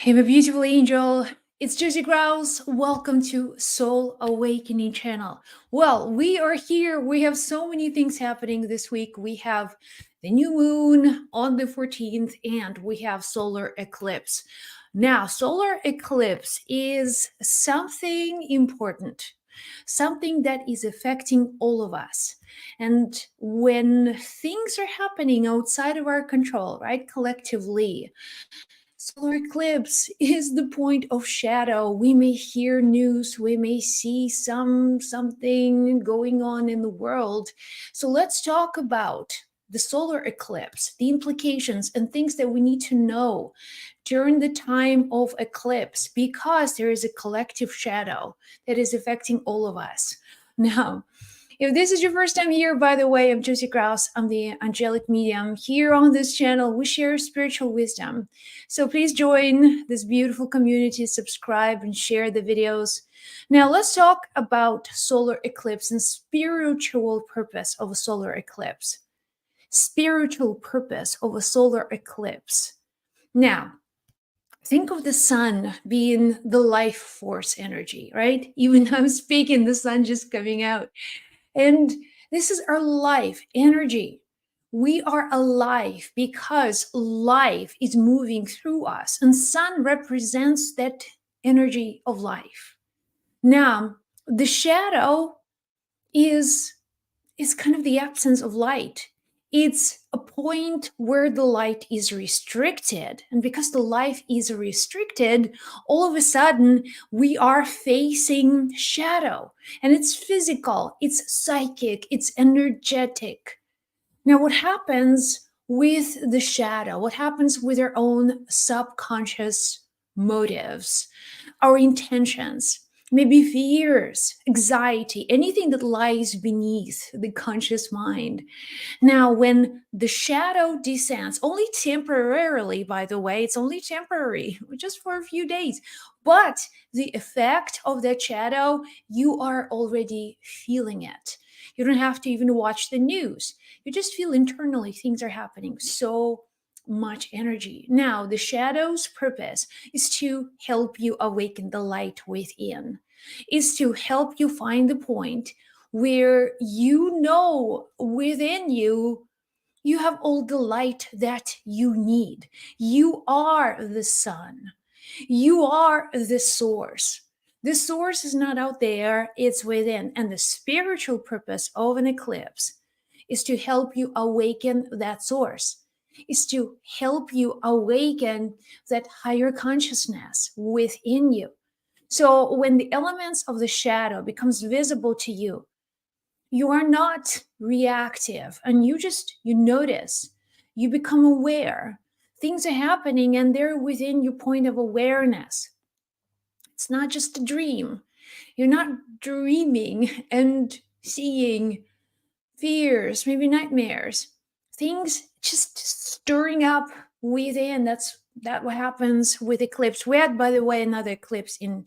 Hey, my beautiful angel. It's Josie. Welcome to Soul Awakening channel. Well, we are here. We have so many things happening this week. We have the new moon on the 14th, and we have solar eclipse. Now, solar eclipse is something important, something that is affecting all of us. And when things are happening outside of our control, right, collectively, solar eclipse is the point of shadow. We may hear news, we may see something going on in the world. So let's talk about the solar eclipse, the implications and things that we need to know during the time of eclipse, because there is a collective shadow that is affecting all of us. Now, if this is your first time here, by the way, I'm Josie Kraus. I'm the angelic medium. Here on this channel, we share spiritual wisdom. So please join this beautiful community, subscribe, and share the videos. Now, let's talk about solar eclipse and spiritual purpose of a solar eclipse. Spiritual purpose of a solar eclipse. Now, think of the sun being the life force energy, right? Even I'm speaking, the sun just coming out. And this is our life energy. We are alive because life is moving through us, and sun represents that energy of life. Now, the shadow is kind of the absence of light. It's a point where the light is restricted. And because the life is restricted, all of a sudden we are facing shadow. And it's physical, it's psychic, it's energetic. Now, what happens with the shadow? What happens with our own subconscious motives, our intentions? Maybe fears, anxiety, anything that lies beneath the conscious mind. Now, when the shadow descends, only temporarily, by the way, it's only temporary, just for a few days. But the effect of that shadow, you are already feeling it. You don't have to even watch the news. You just feel internally things are happening. So much energy. Now, the shadow's purpose is to help you awaken the light within, is to help you find the point where you know within you you have all the light that you need. You are the sun. You are the source. The source is not out there, it's within. And the spiritual purpose of an eclipse is to help you awaken that source, is to help you awaken that higher consciousness within you. So when the elements of the shadow becomes visible to you, you are not reactive, and you notice, you become aware. Things are happening and they're within your point of awareness. It's not just a dream. You're not dreaming and seeing fears, maybe nightmares, things just stirring up within. That what happens with eclipse. We had, by the way, another eclipse in,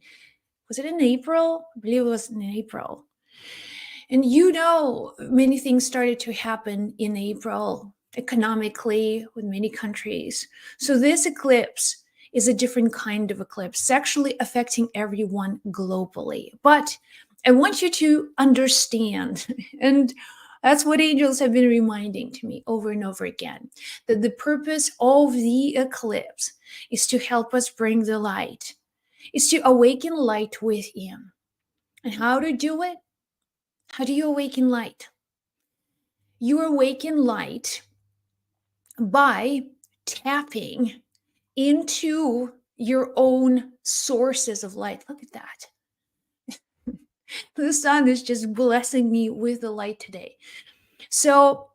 was it in April? I believe it was in April. And many things started to happen in April economically with many countries. So this eclipse is a different kind of eclipse, actually affecting everyone globally. But I want you to understand, and that's what angels have been reminding to me over and over again, that the purpose of the eclipse is to help us bring the light, is to awaken light within. And how to do it? How do you awaken light? You awaken light by tapping into your own sources of light. Look at that. The sun is just blessing me with the light today. So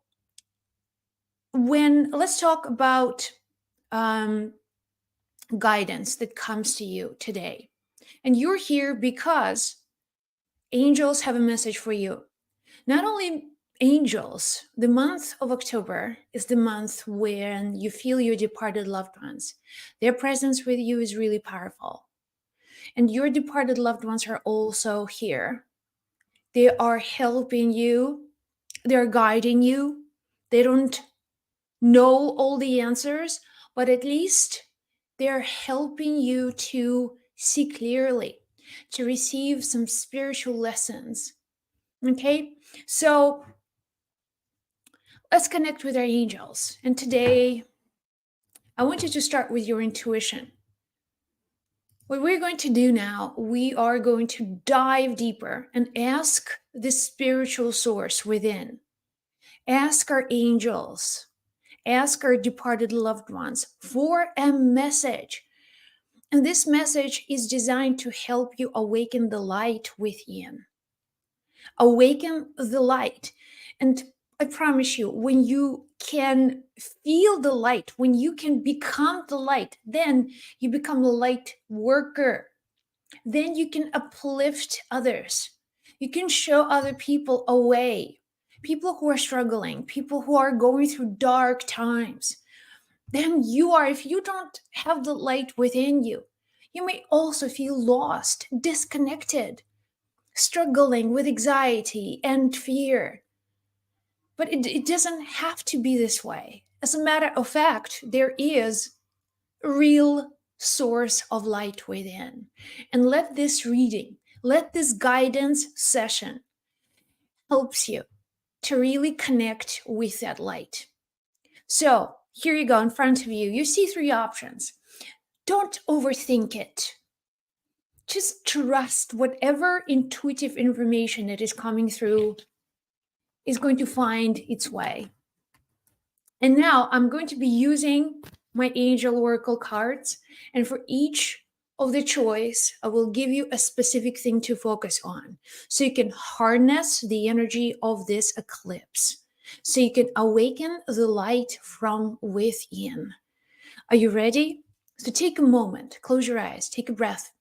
let's talk about guidance that comes to you today. And you're here because angels have a message for you. Not only angels, the month of October is the month when you feel your departed loved ones. Their presence with you is really powerful. And your departed loved ones are also here. They are helping you. They're guiding you. They don't know all the answers, but at least They're helping you to see clearly, to receive some spiritual lessons. Okay? So let's connect with our angels. And today, I want you to start with your intuition. What we're going to do now, we are going to dive deeper and ask the spiritual source within. Ask our angels, ask our departed loved ones for a message. And this message is designed to help you awaken the light within. Awaken the light. And I promise you, when you can feel the light, when you can become the light, then you become a light worker. Then you can uplift others. You can show other people a way. People who are struggling, people who are going through dark times. Then you are, if you don't have the light within you, you may also feel lost, disconnected, struggling with anxiety and fear. But it doesn't have to be this way. As a matter of fact, there is a real source of light within. And let this reading, let this guidance session helps you to really connect with that light. So here you go in front of you. You see three options. Don't overthink it. Just trust whatever intuitive information that is coming through is going to find its way. And now I'm going to be using my angel oracle cards. And for each of the choice, I will give you a specific thing to focus on. So you can harness the energy of this eclipse. So you can awaken the light from within. Are you ready? So take a moment, close your eyes, take a breath.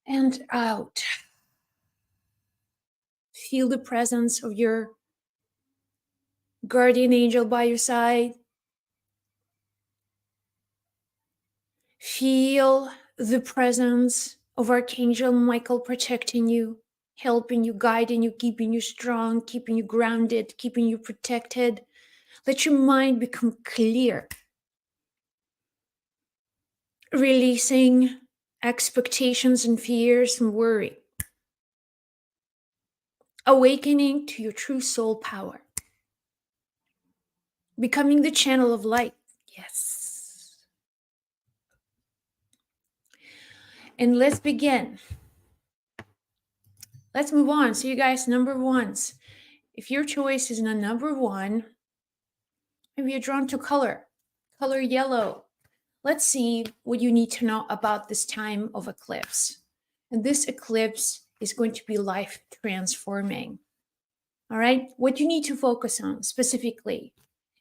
And out. Feel the presence of your guardian angel by your side. Feel the presence of Archangel Michael protecting you, helping you, guiding you, keeping you strong, keeping you grounded, keeping you protected. Let your mind become clear. Releasing expectations and fears and worry. Awakening to your true soul power. Becoming the channel of light. Yes. And let's begin. Let's move on. So you guys, number ones. If your choice is in a number one, maybe you're drawn to color yellow. Let's see what you need to know about this time of eclipse. And this eclipse is going to be life transforming. All right. What you need to focus on specifically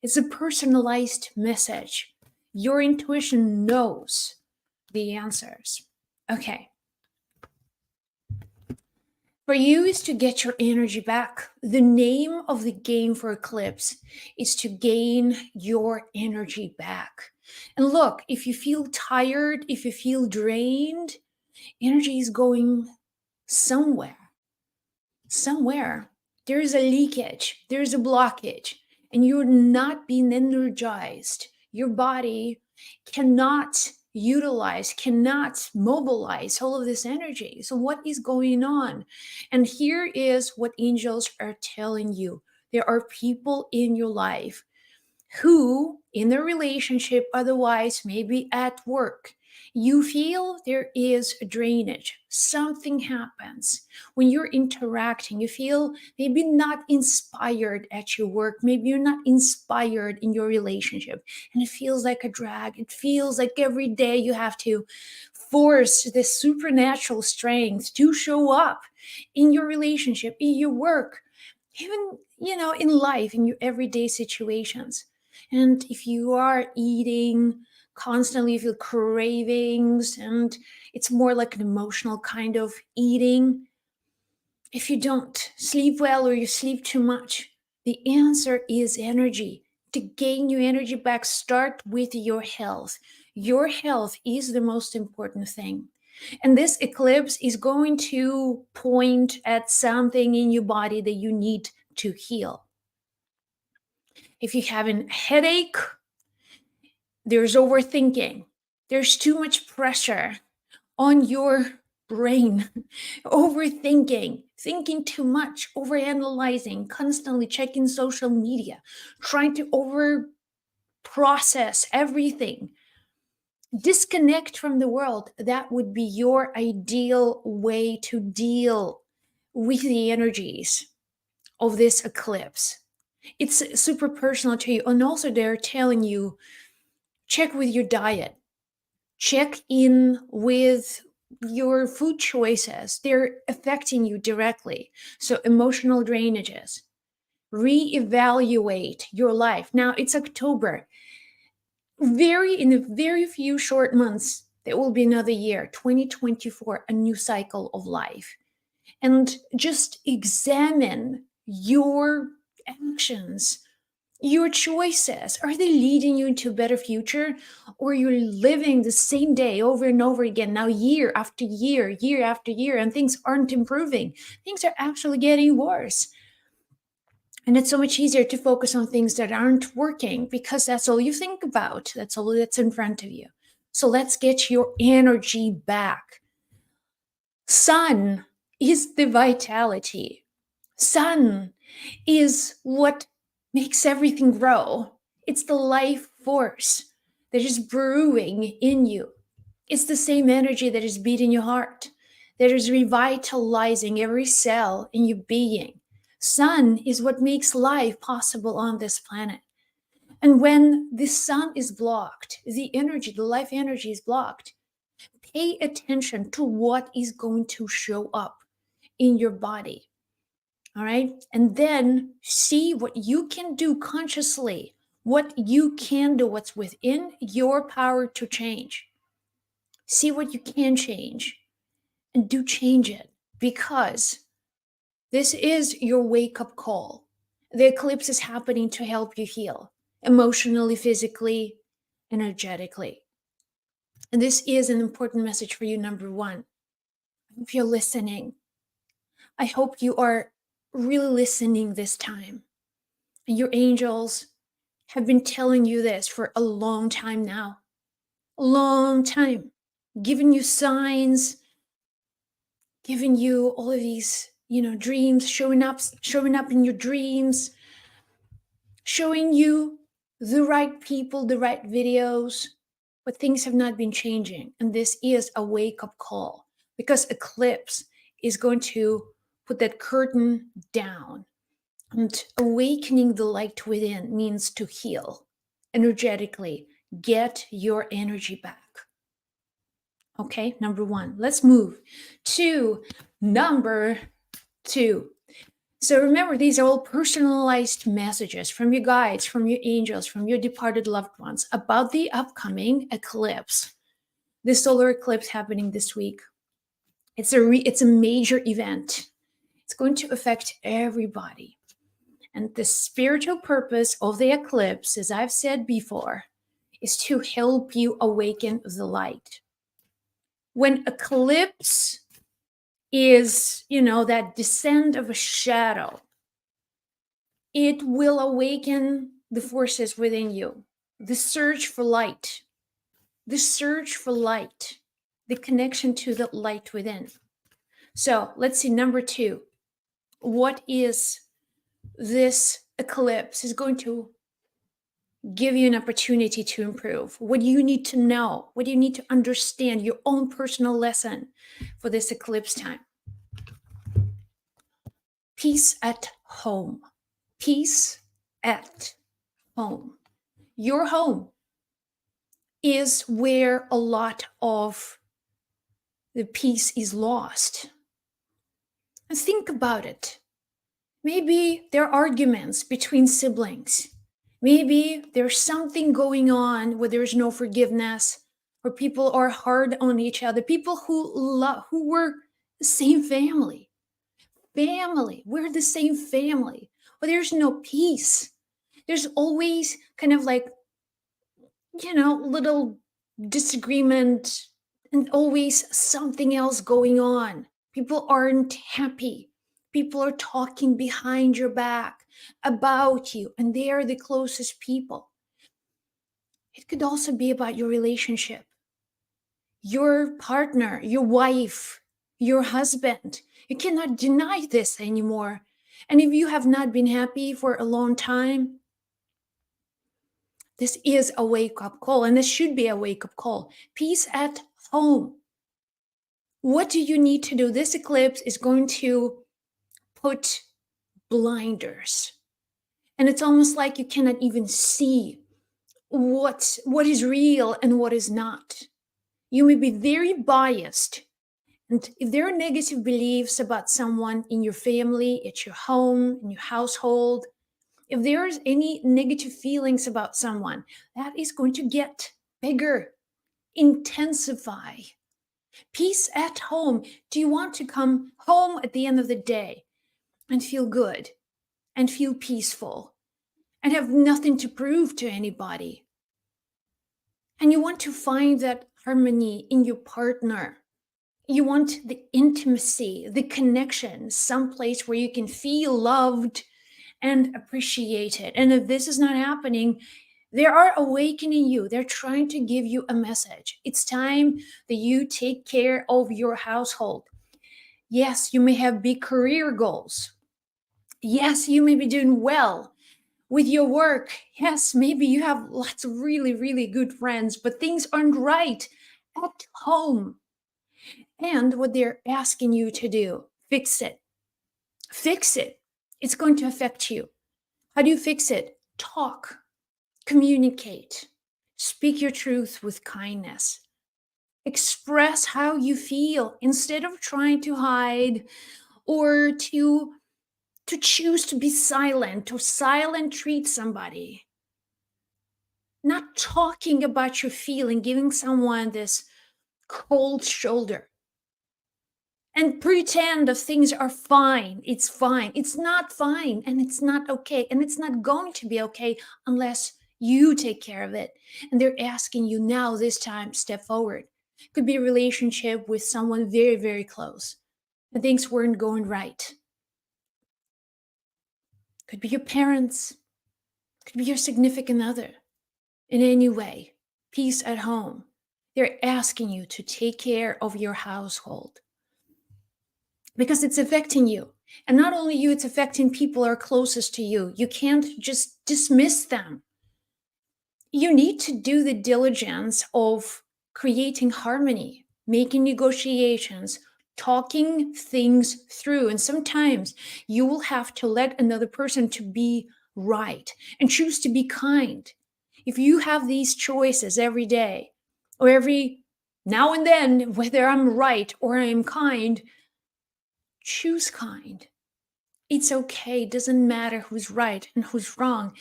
is a personalized message. Your intuition knows the answers. Okay. For you is to get your energy back. The name of the game for eclipse is to gain your energy back. And look, if you feel tired, if you feel drained, energy is going somewhere. Somewhere. There is a leakage, there is a blockage, and you're not being energized. Your body cannot utilize, cannot mobilize all of this energy. So what is going on? And here is what angels are telling you. There are people in your life who, in their relationship, otherwise maybe at work, you feel there is a drainage. Something happens when you're interacting. You feel maybe not inspired at your work. Maybe you're not inspired in your relationship. And it feels like a drag. It feels like every day you have to force this supernatural strength to show up in your relationship, in your work, even, in life, in your everyday situations. And if you are eating constantly, you feel cravings, and it's more like an emotional kind of eating. If you don't sleep well or you sleep too much, the answer is energy. To gain your energy back, start with your health. Your health is the most important thing. And this eclipse is going to point at something in your body that you need to heal. If you have a headache, there's overthinking. There's too much pressure on your brain, overthinking, thinking too much, overanalyzing, constantly checking social media, trying to over process everything. Disconnect from the world. That would be your ideal way to deal with the energies of this eclipse. It's super personal to you. And also, they're telling you check with your diet, check in with your food choices. They're affecting you directly. So, emotional drainages, reevaluate your life. Now, it's October. In a very few short months, there will be another year, 2024, a new cycle of life. And just examine your actions, your choices. Are they leading you into a better future, or you're living the same day over and over again, now year after year, year after year, and things aren't improving? Things are actually getting worse. And it's so much easier to focus on things that aren't working because that's all you think about. That's all that's in front of you. So let's get your energy back. Sun is the vitality. Sun is what makes everything grow. It's the life force that is brewing in you. It's the same energy that is beating your heart, that is revitalizing every cell in your being. Sun is what makes life possible on this planet. And when the sun is blocked, the energy, the life energy is blocked, pay attention to what is going to show up in your body. All right. And then see what you can do consciously, what you can do, what's within your power to change. See what you can change and do change it, because this is your wake up call. The eclipse is happening to help you heal emotionally, physically, energetically. And this is an important message for you, number one. If you're listening, I hope you are really listening this time. And your angels have been telling you this for a long time now. A long time. Giving you signs, giving you all of these, dreams, showing up in your dreams, showing you the right people, the right videos, but things have not been changing. And this is a wake-up call, because eclipse is going to put that curtain down. And awakening the light within means to heal energetically, get your energy back. Okay, number one. Let's move to number two. So remember, these are all personalized messages from your guides, from your angels, from your departed loved ones about the upcoming eclipse, the solar eclipse happening this week. It's a major event. It's going to affect everybody. And the spiritual purpose of the eclipse, as I've said before, is to help you awaken the light. When eclipse is, that descent of a shadow, it will awaken the forces within you. The search for light, the connection to the light within. So let's see, number two. What is this eclipse is going to give you an opportunity to improve? What do you need to know? What do you need to understand? Your own personal lesson for this eclipse time. Peace at home. Peace at home. Your home is where a lot of the peace is lost. And think about it. Maybe there are arguments between siblings. Maybe there's something going on where there's no forgiveness, or people are hard on each other. People who were the same family. We're the same family, but there's no peace. There's always kind of like, little disagreement and always something else going on. People aren't happy. People are talking behind your back about you, and they are the closest people. It could also be about your relationship. your partner, your wife, your husband. You cannot deny this anymore. And if you have not been happy for a long time, this is a wake-up call, and this should be a wake-up call. Peace at home. What do you need to do? This eclipse is going to put blinders. And it's almost like you cannot even see what is real and what is not. You may be very biased. And if there are negative beliefs about someone in your family, at your home, in your household, if there's any negative feelings about someone, that is going to get bigger, intensify. Peace at home. Do you want to come home at the end of the day and feel good and feel peaceful and have nothing to prove to anybody? And you want to find that harmony in your partner. You want the intimacy, the connection, someplace where you can feel loved and appreciated. And if this is not happening, they are awakening you. They're trying to give you a message. It's time that you take care of your household. Yes, you may have big career goals. Yes, you may be doing well with your work. Yes, maybe you have lots of really, really good friends, but things aren't right at home. And what they're asking you to do, fix it. Fix it. It's going to affect you. How do you fix it? Talk, communicate, speak your truth with kindness. Express how you feel instead of trying to hide or to choose to be silent or silent treat somebody. Not talking about your feeling, giving someone this cold shoulder and pretend that things are fine. It's fine. It's not fine, and it's not okay, and it's not going to be okay unless you take care of it. And they're asking you now, this time, step forward. Could be a relationship with someone very, very close, and things weren't going right. Could be your parents, could be your significant other. In any way, peace at home. They're asking you to take care of your household because it's affecting you. And not only you, it's affecting people who are closest to you. You can't just dismiss them. You need to do the diligence of creating harmony, making negotiations, talking things through. And sometimes you will have to let another person to be right and choose to be kind. If you have these choices every day or every now and then, whether I'm right or I'm kind, choose kind. It's okay. It doesn't matter who's right and who's wrong.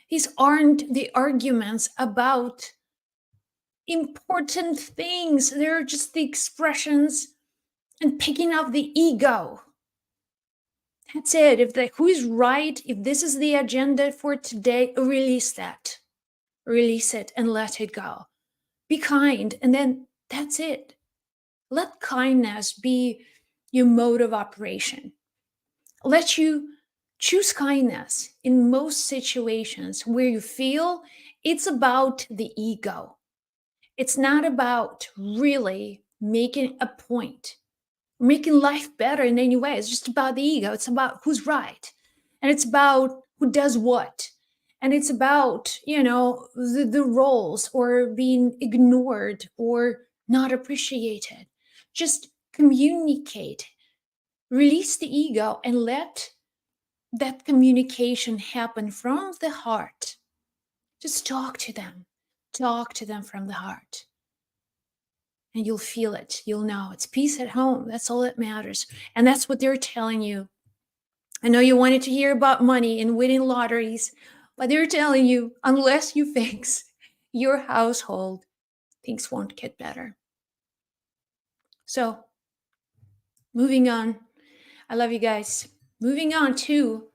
These aren't the arguments about important things. They're just the expressions and picking up the ego. That's it. Who's right, if this is the agenda for today, release that. Release it and let it go. Be kind, and then that's it. Let kindness be your mode of operation. Let you choose kindness in most situations where you feel it's about the ego. It's not about really making a point, making life better in any way. It's just about the ego. It's about who's right. And it's about who does what. And it's about, the roles or being ignored or not appreciated. Just communicate, release the ego, and let that communication happen from the heart. Just talk to them. Talk to them from the heart. And you'll feel it. You'll know it's peace at home. That's all that matters. And that's what they're telling you. I know you wanted to hear about money and winning lotteries, but they're telling you, unless you fix your household, things won't get better. So, moving on. I love you guys. Moving on to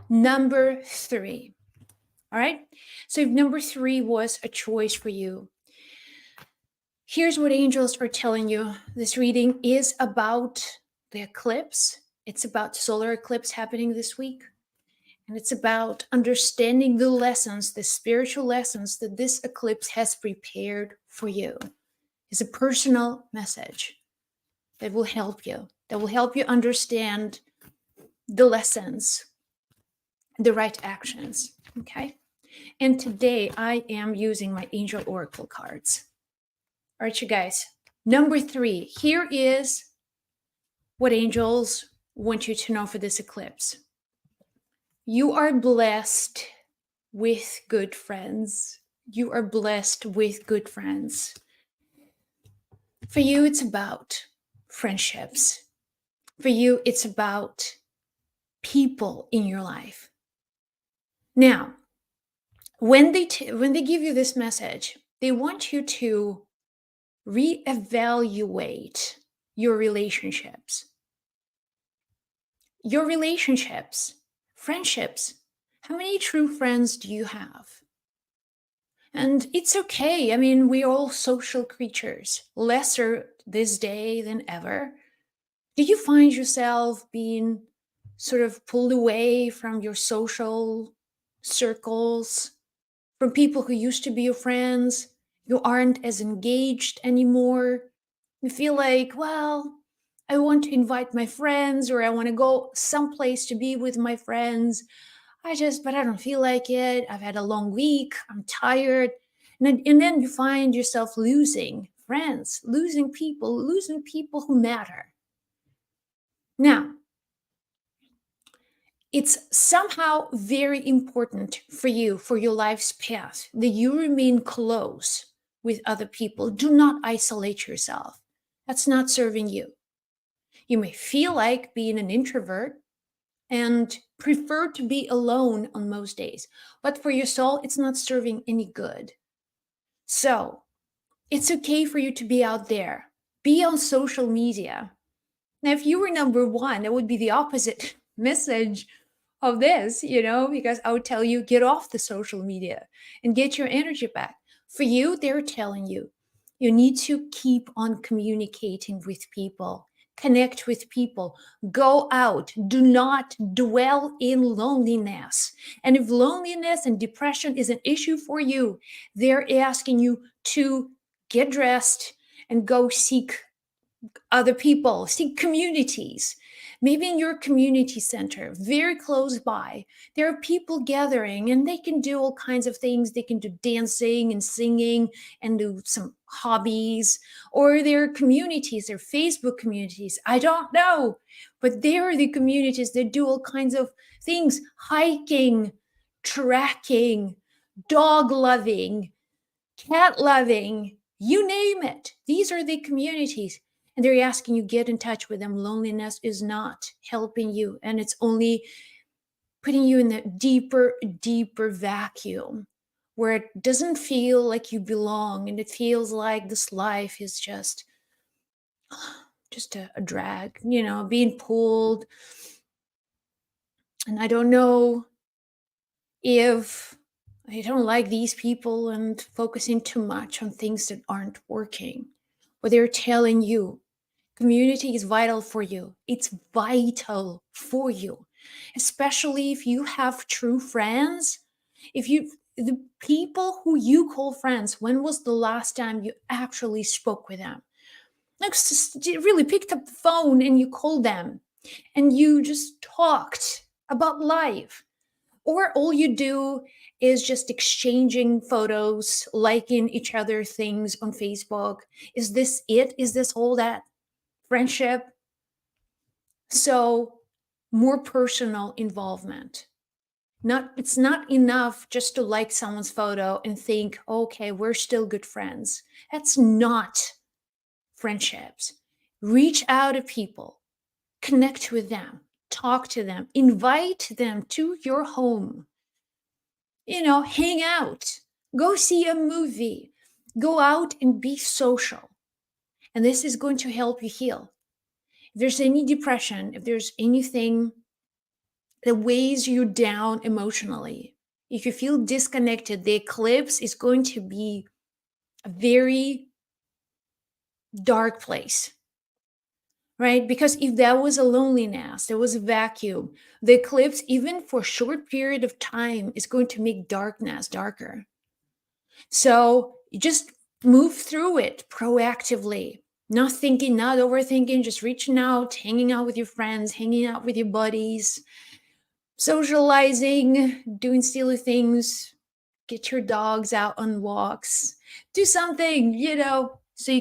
number 3. All right. So if number 3 was a choice for you, here's what angels are telling you. This reading is about the eclipse. It's about solar eclipse happening this week. And it's about understanding the lessons, the spiritual lessons that this eclipse has prepared for you. is a personal message that will help you, understand the lessons, the right actions. Okay. And today I am using my Angel Oracle cards. All right, you guys. Number 3, here is what angels want you to know for this eclipse. You are blessed with good friends. You are blessed with good friends. For you, it's about friendships. For you, it's about people in your life. Now, when they give you this message, they want you to reevaluate your relationships. Your relationships, friendships. How many true friends do you have? And it's okay. I mean, we're all social creatures, lesser this day than ever. Do you find yourself being sort of pulled away from your social circles, from people who used to be your friends? You aren't as engaged anymore. You feel like, well, I want to invite my friends, or I want to go someplace to be with my friends. But I don't feel like it. I've had a long week. I'm tired. And then you find yourself losing friends, losing people who matter. Now, it's somehow very important for you, for your life's path, that you remain close with other people. Do not isolate yourself. That's not serving you. You may feel like being an introvert and prefer to be alone on most days, but for your soul, it's not serving any good. So it's okay for you to be out there, be on social media. Now, if you were number 1, that would be the opposite message of this, because I would tell you, get off the social media and get your energy back. For you, they're telling you, you need to keep on communicating with people, connect with people, go out, do not dwell in loneliness. And if loneliness and depression is an issue for you, they're asking you to get dressed and go seek other people, seek communities. Maybe in your community center, very close by, there are people gathering and they can do all kinds of things. They can do dancing and singing and do some hobbies, or there are communities, there are Facebook communities. I don't know, but there are the communities that do all kinds of things: hiking, trekking, dog loving, cat loving, you name it. These are the communities. And they're asking you, get in touch with them. Loneliness is not helping you, and it's only putting you in a deeper, deeper vacuum where it doesn't feel like you belong, and it feels like this life is just a drag, being pulled. And I don't know if I don't like these people and focusing too much on things that aren't working. But they're telling you, community is vital for you. It's vital for you, especially if you have true friends. The people who you call friends, when was the last time you actually spoke with them? Like, you really picked up the phone and you called them and you just talked about life. Or all you do is just exchanging photos, liking each other things on Facebook. Is this it? Is this all that friendship? So more personal involvement. It's not enough just to like someone's photo and think, okay, we're still good friends. That's not friendships. Reach out to people, connect with them, talk to them, invite them to your home. Hang out, go see a movie, go out and be social. And this is going to help you heal. If there's any depression, if there's anything that weighs you down emotionally, if you feel disconnected, the eclipse is going to be a very dark place, right? Because if that was a loneliness, there was a vacuum, the eclipse, even for a short period of time, is going to make darkness darker. So you just move through it proactively, not thinking, not overthinking, just reaching out, hanging out with your friends, hanging out with your buddies, socializing, doing silly things, get your dogs out on walks, do something, so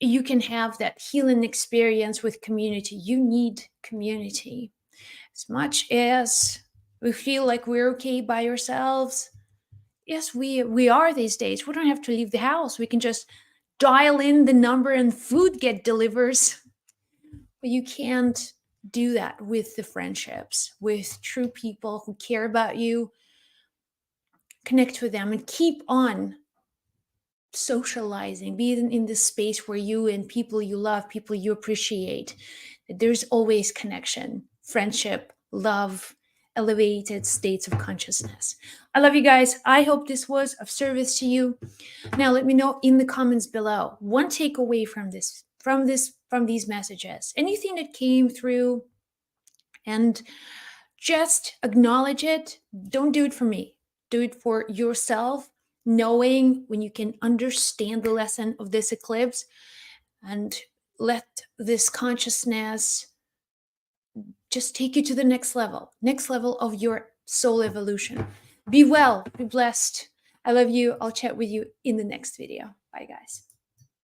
you can have that healing experience with community. You need community. As much as we feel like we're okay by ourselves, yes, we are these days. We don't have to leave the house. We can just dial in the number and food get delivers. But you can't do that with the friendships, with true people who care about you. Connect with them and keep on socializing, be in this space where you and people you love, people you appreciate, there's always connection, friendship, love, elevated states of consciousness. I love you guys. I hope this was of service to you. Now let me know in the comments below one takeaway from these messages, anything that came through, and just acknowledge it. Don't do it for me. Do it for yourself, knowing when you can understand the lesson of this eclipse and let this consciousness just take you to the next level of your soul evolution. Be well, be blessed. I love you. I'll chat with you in the next video. Bye, guys.